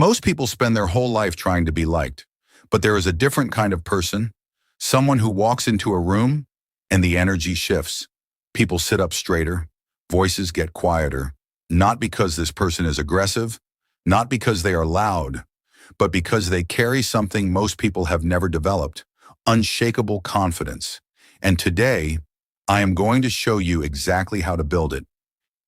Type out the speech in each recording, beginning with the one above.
Most people spend their whole life trying to be liked, but there is a different kind of person, someone who walks into a room and the energy shifts. People sit up straighter, voices get quieter, not because this person is aggressive, not because they are loud, but because they carry something most people have never developed, unshakable confidence. And today, I am going to show you exactly how to build it.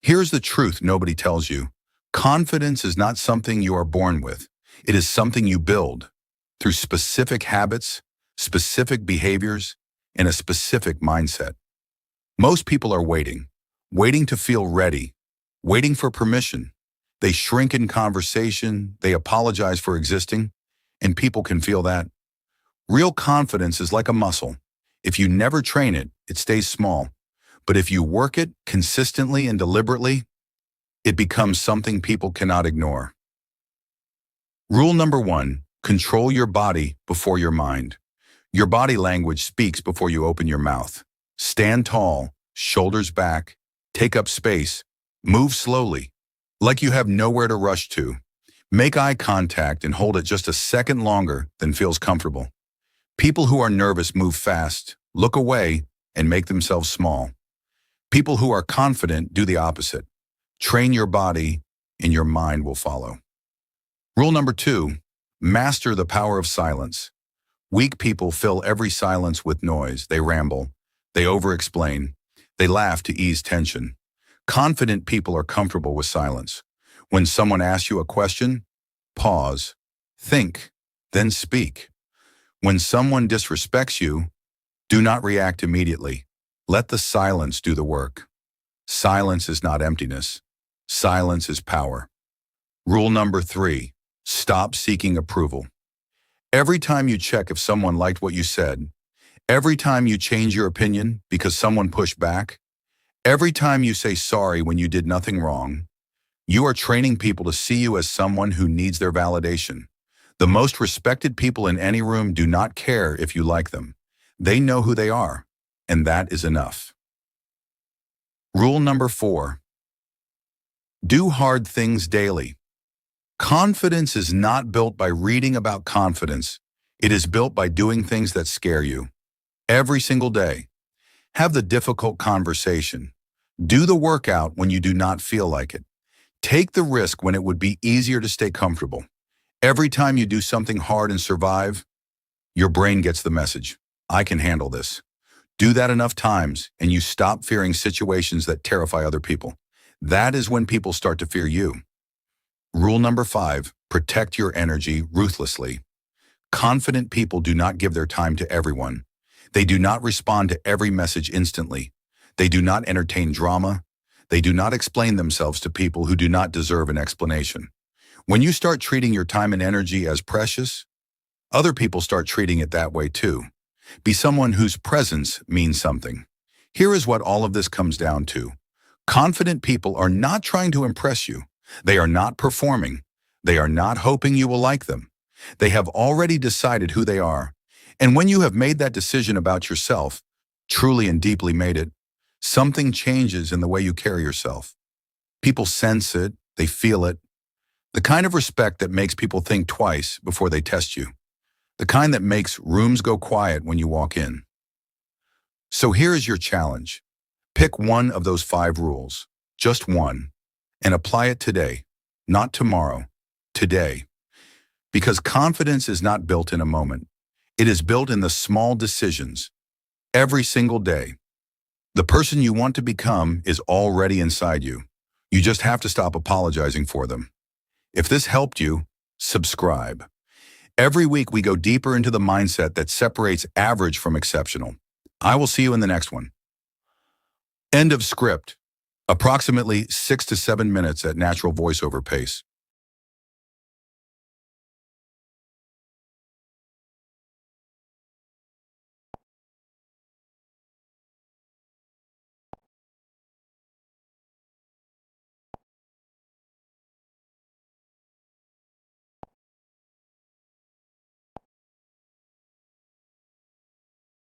Here's the truth nobody tells you. Confidence is not something you are born with. It is something you build through specific habits, specific behaviors, and a specific mindset. Most people are waiting to feel ready, waiting for permission. They shrink in conversation, they apologize for existing, and people can feel that. Real confidence is like a muscle. If you never train it, it stays small. But if you work it consistently and deliberately, it becomes something people cannot ignore. Rule number 1, control your body before your mind. Your body language speaks before you open your mouth. Stand tall, shoulders back, take up space, move slowly, like you have nowhere to rush to. Make eye contact and hold it just a second longer than feels comfortable. People who are nervous move fast, look away, and make themselves small. People who are confident do the opposite. Train your body, and your mind will follow. Rule number 2, master the power of silence. Weak people fill every silence with noise. They ramble, they over-explain, they laugh to ease tension. Confident people are comfortable with silence. When someone asks you a question, pause, think, then speak. When someone disrespects you, do not react immediately. Let the silence do the work. Silence is not emptiness. Silence is power. Rule number 3, stop seeking approval. Every time you check if someone liked what you said, every time you change your opinion because someone pushed back, every time you say sorry when you did nothing wrong, you are training people to see you as someone who needs their validation. The most respected people in any room do not care if you like them. They know who they are, and that is enough. Rule number 4, do hard things daily. Confidence is not built by reading about confidence. It is built by doing things that scare you. Every single day, have the difficult conversation. Do the workout when you do not feel like it. Take the risk when it would be easier to stay comfortable. Every time you do something hard and survive, your brain gets the message. I can handle this. Do that enough times and you stop fearing situations that terrify other people. That is when people start to fear you. Rule number 5, protect your energy ruthlessly. Confident people do not give their time to everyone. They do not respond to every message instantly. They do not entertain drama. They do not explain themselves to people who do not deserve an explanation. When you start treating your time and energy as precious, other people start treating it that way too. Be someone whose presence means something. Here is what all of this comes down to. Confident people are not trying to impress you. They are not performing. They are not hoping you will like them. They have already decided who they are. And when you have made that decision about yourself, truly and deeply made it, something changes in the way you carry yourself. People sense it, they feel it. The kind of respect that makes people think twice before they test you. The kind that makes rooms go quiet when you walk in. So here is your challenge. Pick one of those 5 rules, just one, and apply it today, not tomorrow, today. Because confidence is not built in a moment. It is built in the small decisions, every single day. The person you want to become is already inside you. You just have to stop apologizing for them. If this helped you, subscribe. Every week we go deeper into the mindset that separates average from exceptional. I will see you in the next one. End of script. Approximately 6 to 7 minutes at natural voiceover pace.